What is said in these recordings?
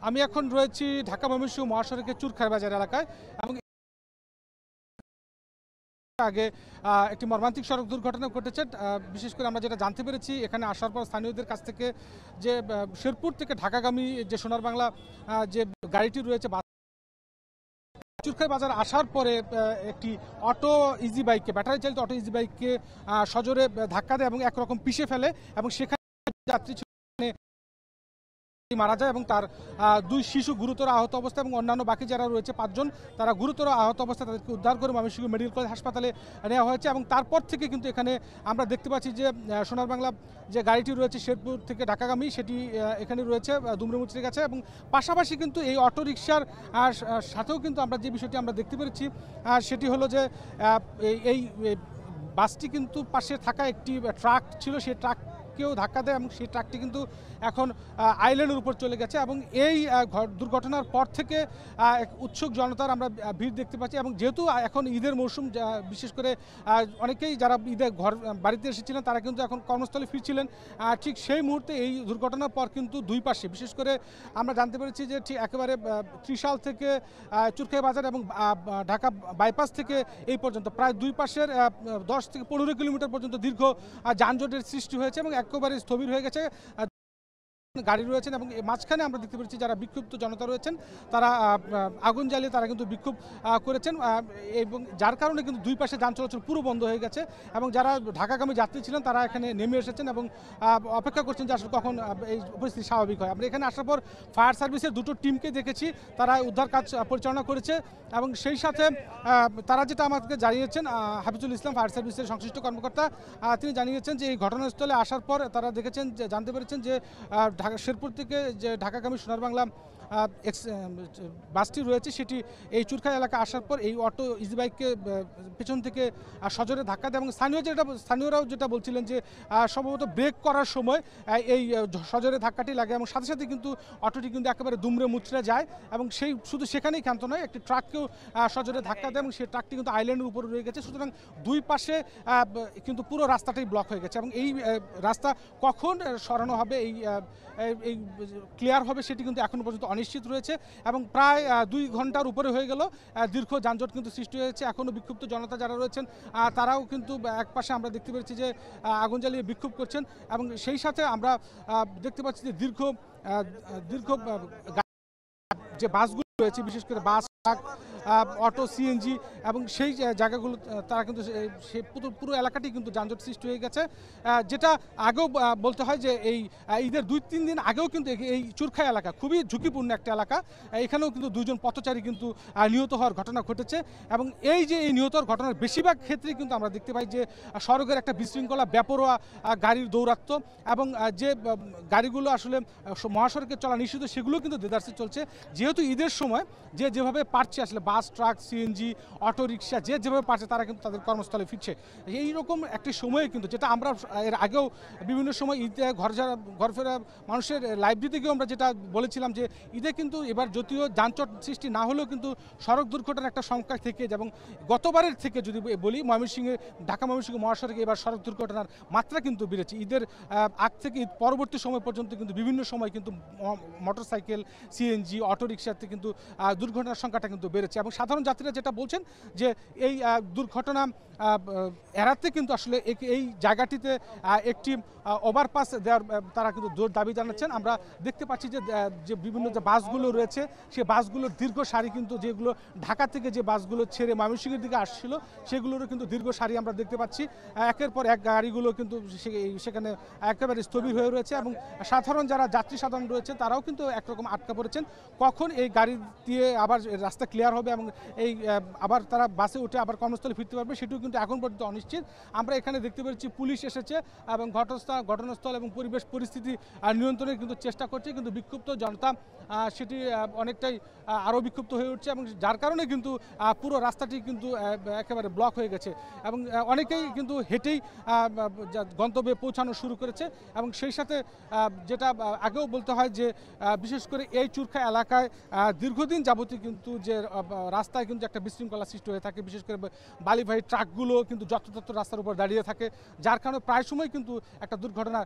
আমি এখন রয়েছি ঢাকা ময়মনসিংহ মহাসড়কের চুরখাই বাজার এলাকায় এবং আগে একটি মর্মান্তিক সড়ক দুর্ঘটনা ঘটেছে। বিশেষ করে আমরা যেটা জানতে পেরেছি এখানে আসার পর স্থানীয়দের কাছ থেকে যে শেরপুর থেকে ঢাকাগামী যে সোনার বাংলা যে গাড়িটি রয়েছে চুরখাই বাজার আসার পরে একটি অটো ইজি বাইককে ব্যাটারি চালিত অটো ইজি বাইককে সজোরে ধাক্কা দেয় এবং একরকম পিষে ফেলে এবং সেখানে যাত্রী মারা যায় এবং তার দুই শিশু গুরুতর আহত অবস্থা এবং অন্যান্য বাকি যারা রয়েছে 5 জন তারা গুরুতর আহত অবস্থায় তাদেরকে উদ্ধার করে ময়মনসিংহ মেডিকেল কলেজ হাসপাতালে নেওয়া হয়েছে এবং তারপর থেকে কিন্তু এখানে আমরা দেখতে পাচ্ছি যে সোনার বাংলা যে গাড়িটি রয়েছে শেরপুর থেকে ঢাকাগামী সেটি এখানে রয়েছে দুমড়ে-মুচড়ে গেছে এবং পাশাপাশি কিন্তু এই অটো রিকশার সাথেও কিন্তু আমরা যে বিষয়টি আমরা দেখতে পেরেছি সেটি হলো যে এই বাসটি কিন্তু পাশে থাকা একটি ট্রাক ছিল, সেই ট্রাককেও ধাক্কা দেয় এবং সেই ট্রাকটি কিন্তু এখন আইল্যান্ডের উপর চলে গেছে এবং এই দুর্ঘটনার পর থেকে উৎসুক জনতার আমরা ভিড় দেখতে পাচ্ছি এবং যেহেতু এখন ঈদের মৌসুম, বিশেষ করে অনেকেই যারা ঈদে বাড়িতে এসেছিলেন তারা কিন্তু এখন কর্মস্থলে ফিরছিলেন। ঠিক সেই মুহূর্তে এই দুর্ঘটনার পর কিন্তু দুই পাশে বিশেষ করে আমরা জানতে পেরেছি যে ঠিক একেবারে ত্রিশাল থেকে চুরখাই বাজার এবং ঢাকা বাইপাস থেকে এই পর্যন্ত প্রায় দুই পাশের 10 থেকে 15 কিলোমিটার পর্যন্ত দীর্ঘ যানজটের সৃষ্টি হয়েছে এবং একেবারে স্থবির হয়ে গেছে গাড়ি রয়েছেন এবং মাঝখানে আমরা দেখতে পেরেছি যারা বিক্ষুব্ধ জনতা রয়েছেন তারা আগুন জ্বালিয়ে তারা কিন্তু বিক্ষোভ করেছেন এবং যার কারণে কিন্তু দুই পাশে যান চলাচল পুরো বন্ধ হয়ে গেছে এবং যারা ঢাকাগামী যাত্রী ছিলেন তারা এখানে নেমে এসেছেন এবং অপেক্ষা করছেন যে আসলে কখন এই পরিস্থিতি স্বাভাবিক হয়। আমরা এখানে আসার পর ফায়ার সার্ভিসের দুটো টিমকে দেখেছি, তারা উদ্ধার কাজ পরিচালনা করেছে এবং সেই সাথে তারা যেটা আমাদেরকে জানিয়েছেন হাফিজুল ইসলাম ফায়ার সার্ভিসের সংশ্লিষ্ট কর্মকর্তা, তিনি জানিয়েছেন যে এই ঘটনাস্থলে আসার পর তারা দেখেছেন যে জানতে পেরেছেন যে শেরপুর থেকে যে ঢাকাগামী সোনার বাংলা বাসটি রয়েছে সেটি এই চুরখাই এলাকা আসার পর এই অটো ইজি বাইককে পেছন থেকে সজোরে ধাক্কা দেয় এবং স্থানীয়রাও যেটা বলছিলেন যে সম্ভবত ব্রেক করার সময় এই সজোরে ধাক্কাটি লাগে এবং সাথে সাথে কিন্তু অটোটি কিন্তু একেবারে দুমড়ে মুচড়ে যায় এবং সেই শুধু সেখানেই ক্ষান্ত নয়, একটি ট্রাককেও সজোরে ধাক্কা দেয় এবং সেই ট্রাকটি কিন্তু আইল্যান্ডের উপরে রয়ে গেছে। সুতরাং দুই পাশে কিন্তু পুরো রাস্তাটাই ব্লক হয়ে গেছে এবং এই রাস্তা কখন সরানো হবে এই ক্লিয়ার হবে সেটি কিন্তু এখনো পর্যন্ত অনিশ্চিত রয়েছে এবং প্রায় 2 ঘন্টার উপরে হয়ে গেল দীর্ঘ যানজট কিন্তু সৃষ্টি হয়েছে। এখনও বিক্ষুব্ধ জনতা যারা রয়েছেন তারাও কিন্তু এক পাশে আমরা দেখতে পেরেছি যে আগুন জ্বালিয়ে বিক্ষোভ করছেন এবং সেই সাথে আমরা দেখতে পাচ্ছি যে দীর্ঘ যে বাসগুলো রয়েছে বিশেষ করে বাস, ট্রাক, অটো, সিএনজি এবং সেই জায়গাগুলো তারা কিন্তু সেই পুরো এলাকাটি কিন্তু যানজট সৃষ্টি হয়ে গেছে। যেটা আগেও বলতে হয় যে এই ঈদের 2-3 দিন আগেও কিন্তু এই চুরখাই এলাকা খুবই ঝুঁকিপূর্ণ একটা এলাকা, এখানেও কিন্তু 2 জন পথচারী কিন্তু নিহত হওয়ার ঘটনা ঘটেছে এবং এই যে এই নিহত হওয়ার ঘটনার বেশিরভাগ ক্ষেত্রেই কিন্তু আমরা দেখতে পাই যে সড়কের একটা বিশৃঙ্খলা, বেপরোয়া গাড়ির দৌরাত্ম্য এবং যে গাড়িগুলো আসলে মহাসড়কে চলা নিষিদ্ধ সেগুলো কিন্তু দেদারসে চলছে। যেহেতু ঈদের সময় যে যেভাবে পারছে আসলে বাস, ট্রাক, সিএনজি, অটো রিক্সা যে যেভাবে পারছে তারা কিন্তু তাদের কর্মস্থলে ফিরছে। এইরকম একটি সময়ে কিন্তু যেটা আমরা এর আগেও বিভিন্ন সময় ঈদে ঘর ফেরা মানুষের লাইভ দিতে গিয়েও আমরা যেটা বলেছিলাম যে ঈদে কিন্তু এবার যদিও যানজট সৃষ্টি না হলেও কিন্তু সড়ক দুর্ঘটনার একটা সংখ্যা থেকে এবং গতবারের থেকে যদি বলি ঢাকা ময়মনসিংহ মহাসড়কে এবার সড়ক দুর্ঘটনার মাত্রা কিন্তু বেড়েছে। ঈদের আগ থেকে ঈদ পরবর্তী সময় পর্যন্ত কিন্তু বিভিন্ন সময় কিন্তু মোটরসাইকেল, সিএনজি, অটো রিক্সাতে কিন্তু দুর্ঘটনার সংখ্যাটা কিন্তু বেড়েছে এবং সাধারণ যাত্রীরা যেটা বলছেন যে এই দুর্ঘটনা এড়াতে কিন্তু আসলে এই জায়গাটিতে একটি ওভারপাস দেওয়ার তারা কিন্তু জোর দাবি জানাচ্ছেন। আমরা দেখতে পাচ্ছি যে বিভিন্ন যে বাসগুলো রয়েছে সেই বাসগুলোর দীর্ঘ সারি কিন্তু যেগুলো ঢাকা থেকে যে বাসগুলো ছেড়ে ময়মনসিংহের দিকে আসছিল সেগুলোরও কিন্তু দীর্ঘ সারি আমরা দেখতে পাচ্ছি। একের পর এক গাড়িগুলো কিন্তু সেখানে একেবারে স্থবির হয়ে রয়েছে এবং যারা যাত্রী সাধারণ রয়েছে তারাও কিন্তু একরকম আটকা পড়েছেন কখন এই গাড়ি দিয়ে আবার রাস্তা ক্লিয়ার হবে এবং এই আবার তারা বাসে উঠে আবার কর্মস্থলে ফিরতে পারবে সেটিও কিন্তু এখন পর্যন্ত অনিশ্চিত। আমরা এখানে দেখতে পেরেছি পুলিশ এসেছে এবং ঘটনাস্থল এবং পরিবেশ পরিস্থিতি নিয়ন্ত্রণের কিন্তু চেষ্টা করছে, কিন্তু বিক্ষুব্ধ জনতা সেটি অনেকটাই আরও বিক্ষুব্ধ হয়ে উঠছে এবং যার কারণে কিন্তু পুরো রাস্তাটি কিন্তু একেবারে ব্লক হয়ে গেছে এবং অনেকেই কিন্তু হেঁটেই গন্তব্যে পৌঁছানো শুরু করেছে এবং সেই সাথে যেটা আগেও বলতে হয় যে বিশেষ করে এই চুরখাই এলাকায় দীর্ঘদিন যাবতীয় কিন্তু যে রাস্তায় কিন্তু একটা বিশৃঙ্খলা সৃষ্টি হয়ে থাকে, বিশেষ করে বালিবাহী ট্রাক ট্রাকগুলো কিন্তু যত্রতত্র রাস্তার উপর দাঁড়িয়ে থাকে, যার কারণে প্রায় সময় কিন্তু একটা দুর্ঘটনা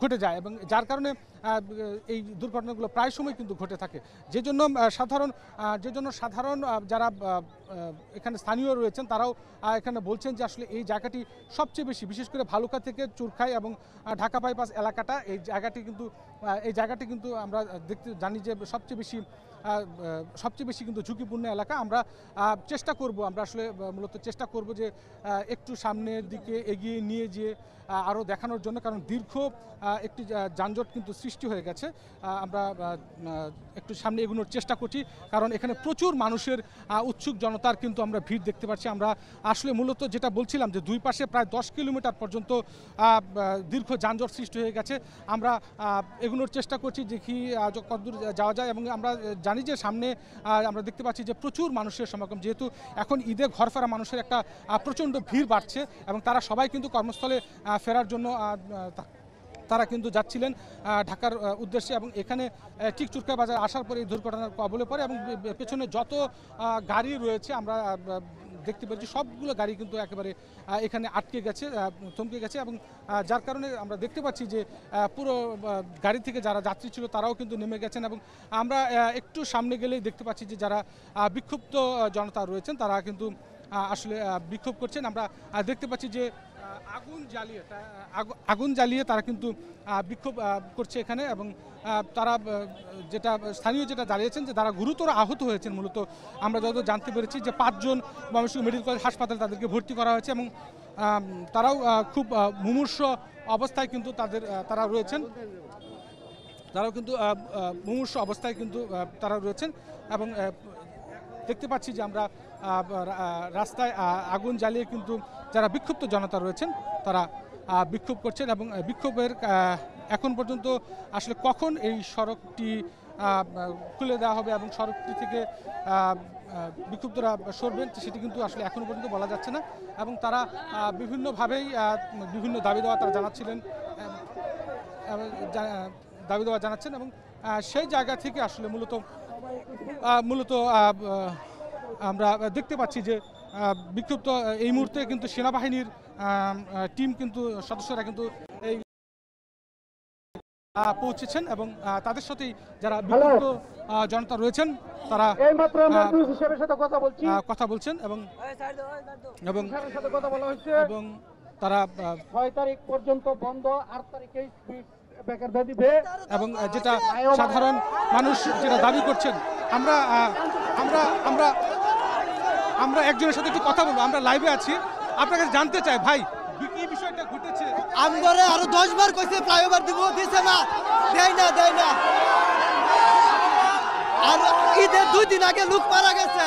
ঘটে যায়, এবং যার কারণে এই দুর্ঘটনাগুলো প্রায় সময় কিন্তু ঘটে থাকে। যে জন্য সাধারণ যারা এখানে স্থানীয় রয়েছেন তারাও এখানে বলছেন যে আসলে এই জায়গাটি সবচেয়ে বেশি, বিশেষ করে ভালুকা থেকে চুরখাই এবং ঢাকা বাইপাস এলাকাটা, এই জায়গাটি কিন্তু আমরা জানি যে সবচেয়ে বেশি কিন্তু ঝুঁকিপূর্ণ এলাকা। আমরা আসলে মূলত চেষ্টা করব যে একটু সামনের দিকে এগিয়ে নিয়ে যেয়ে আরও দেখানোর জন্য, কারণ দীর্ঘ একটি যানজট কিন্তু সৃষ্টি হয়ে গেছে। আমরা একটু সামনে এগোনোর চেষ্টা করছি, কারণ এখানে প্রচুর মানুষের উৎসুক জনতার কিন্তু আমরা ভিড় দেখতে পাচ্ছি। আমরা আসলে মূলত যেটা বলছিলাম যে দুই পাশে প্রায় 10 কিলোমিটার পর্যন্ত দীর্ঘ যানজট সৃষ্টি হয়ে গেছে। আমরা এগোনোর চেষ্টা করছি, দেখি কতদূর যাওয়া যায়, এবং আমরা জানি যে সামনে আমরা দেখতে পাচ্ছি যে প্রচুর মানুষের সমাগম, যেহেতু এখন ঈদে ঘর ফেরা মানুষের একটা প্রচণ্ড ভিড় বাড়ছে, এবং তারা সবাই কিন্তু কর্মস্থলে ফেরার জন্য তারা কিন্তু যাচ্ছিলেন ঢাকার উদ্দেশ্যে, এবং এখানে ঠিক চুরখাই বাজার আসার পরে এই দুর্ঘটনার কবলে পড়ে, এবং পেছনে যত গাড়ি রয়েছে আমরা দেখতে পাচ্ছি সবগুলো গাড়ি কিন্তু একেবারে এখানে থমকে গেছে, এবং যার কারণে আমরা দেখতে পাচ্ছি যে পুরো গাড়ি থেকে যারা যাত্রী ছিল তারাও কিন্তু নেমে গেছেন, এবং আমরা একটু সামনে গেলেই দেখতে পাচ্ছি যে যারা বিক্ষুব্ধ জনতা রয়েছেন তারা কিন্তু আসলে বিক্ষোভ করছেন। আমরা দেখতে পাচ্ছি যে আগুন জ্বালিয়ে তারা কিন্তু বিক্ষোভ করছে এখানে, এবং তারা স্থানীয় যেটা জানিয়েছেন যে তারা গুরুতর আহত হয়েছেন। মূলত আমরা যতদূর জানতে পেরেছি যে 5 জন ময়মনসিংহ মেডিকেল কলেজ হাসপাতালে তাদেরকে ভর্তি করা হয়েছে, এবং তারাও খুব মুমূর্ষ অবস্থায় কিন্তু তারা রয়েছেন। এবং দেখতে পাচ্ছি যে আমরা রাস্তায় আগুন জ্বালিয়ে কিন্তু যারা বিক্ষুব্ধ জনতা রয়েছেন তারা বিক্ষোভ করছেন, এবং বিক্ষোভের এখন পর্যন্ত আসলে কখন এই সড়কটি খুলে দেওয়া হবে এবং সড়কটি থেকে বিক্ষুব্ধরা সরবেন সেটি কিন্তু আসলে এখনো পর্যন্ত বলা যাচ্ছে না, এবং তারা বিভিন্নভাবেই বিভিন্ন দাবি দেওয়া তারা জানাচ্ছেন, এবং সেই জায়গা থেকে আসলে মূলত আমরা দেখতে পাচ্ছি যে বিক্ষুব্ধ এই মুহূর্তে কিন্তু সেনাবাহিনীর টিম কিন্তু সদস্যরা কিন্তু এই পৌঁছেছেন, এবং তাদের সাথেই যারা বিক্ষুব্ধ জনতা রয়েছেন তারা কথা বলছেন, এবং তারা 6 তারিখ পর্যন্ত বন্ধ, 8 তারিখে এবং যেটা সাধারণ মানুষ যেটা দাবি করছেন, আমরা একজনের সাথে একটু কথা বলবো। আমরা লাইভে আছি, আপনাকে জানতে চাই ভাই কি বিষয়টা ঘটেছে। আমগরে আরো 10 বার কইছে ফ্লাইওভার দিব, দিছে না, দেয় না। আর ঈদের 2 দিন আগে লোক মারা গেছে,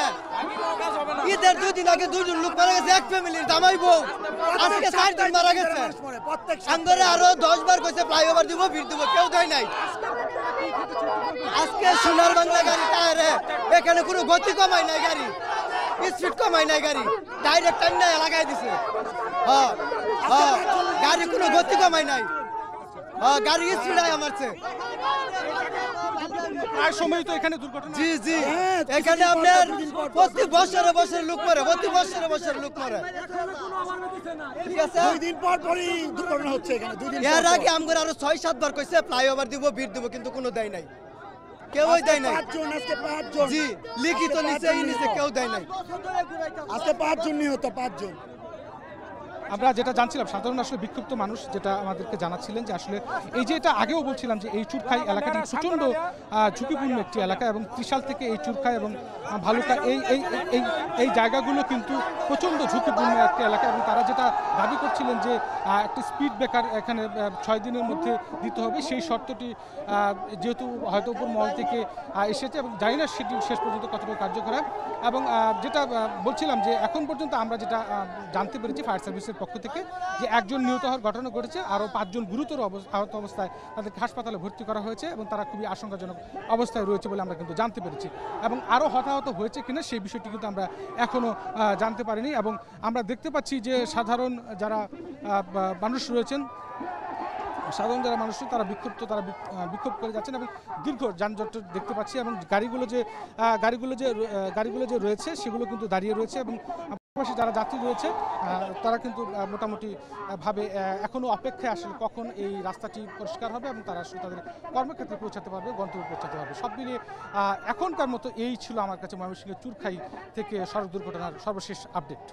ঈদের 2 দিন আগে 2 জন লোক মারা গেছে, এক ফ্যামিলির জামাই বউ, আজকে 4 জন মারা গেছে। আমগরে আরো 10 বার কইছে ফ্লাইওভার দিব, ভিড় দিব, কেউ দেয় নাই। আজকে সোনার বাংলা গাড়ি টায়ারে এখানে কোনো গতি কমাই নাই, গাড়ি স্পিড কমাই নাই, গাড়ি ডাইরেক্ট টাইনা লাগাই দিছে। গাড়ি কোনো গতি কমাই নাই, গাড়ি স্পিড আমারছে। প্রায় সময় তো এখানে দুর্ঘটনা। জি এখানে আপনার প্রতি বছরে লোক মরে, প্রতি বছরে লোক মরে। ঠিক আছে, 2 দিন পরই দুর্ঘটনা হচ্ছে এখানে। 2 দিন এর আগে আমগো আরো 6-7 বার কইছে ফ্লাইওভার দিব, ভিড় দিব, কিন্তু কোনো দেয় নাই, কেউই দেয় নাই। আজকে 5 জন জি লিখিত নিচে কেউ দেয় নাই। আজকে 5 জন নিহত, 5 জন। আমরা যেটা জানছিলাম সাধারণ আসলে বিক্ষুব্ধ মানুষ যেটা আমাদেরকে জানাচ্ছিলেন যে আসলে এই যে এটা আগেও বলছিলাম যে এই চুরখাই এলাকাটি প্রচণ্ড ঝুঁকিপূর্ণ একটি এলাকা, এবং ত্রিশাল থেকে এই চুরখাই এবং ভালুকা এই জায়গাগুলো কিন্তু প্রচণ্ড ঝুঁকিপূর্ণ একটি এলাকা, এবং তারা যেটা দাবি করছিলেন যে একটি স্পিড ব্রেকার এখানে 6 দিনের মধ্যে দিতে হবে, সেই শর্তটি যেহেতু হয়তো উপর মহল থেকে এসেছে, এবং জানি না সেটি শেষ পর্যন্ত কতটুকু কার্যকর হয়। এবং যেটা বলছিলাম যে এখন পর্যন্ত আমরা যেটা জানতে পেরেছি ফায়ার সার্ভিসের পক্ষ থেকে যে 1 জন নিহত হওয়ার ঘটনা ঘটেছে, আরও 5 জন গুরুতর আহত অবস্থায় তাদেরকে হাসপাতালে ভর্তি করা হয়েছে, এবং তারা খুবই আশঙ্কাজনক অবস্থায় রয়েছে বলে আমরা কিন্তু জানতে পেরেছি। এবং আরও হতাহত হয়েছে কিনা সেই বিষয়টি কিন্তু আমরা এখনও জানতে পারিনি, এবং আমরা দেখতে পাচ্ছি যে সাধারণ যারা মানুষ রয়েছেন তারা বিক্ষোভ করে যাচ্ছেন, এবং দীর্ঘ যানজট দেখতে পাচ্ছি, এবং গাড়িগুলো যে রয়েছে সেগুলো কিন্তু দাঁড়িয়ে রয়েছে, এবং পাশাপাশি যারা যাত্রী রয়েছে তারা কিন্তু মোটামুটি ভাবে এখনো অপেক্ষায় আসলে কখন এই রাস্তাটি পরিষ্কার হবে এবং তারা আসলে তাদের কর্মক্ষেত্রে পৌঁছাতে পারবে, গন্তব্যে পৌঁছাতে পারবে। সব মিলিয়ে এখনকার মতো এই ছিল আমার কাছে ময়মনসিংহের চুরখাই থেকে সড়ক দুর্ঘটনার সর্বশেষ আপডেট।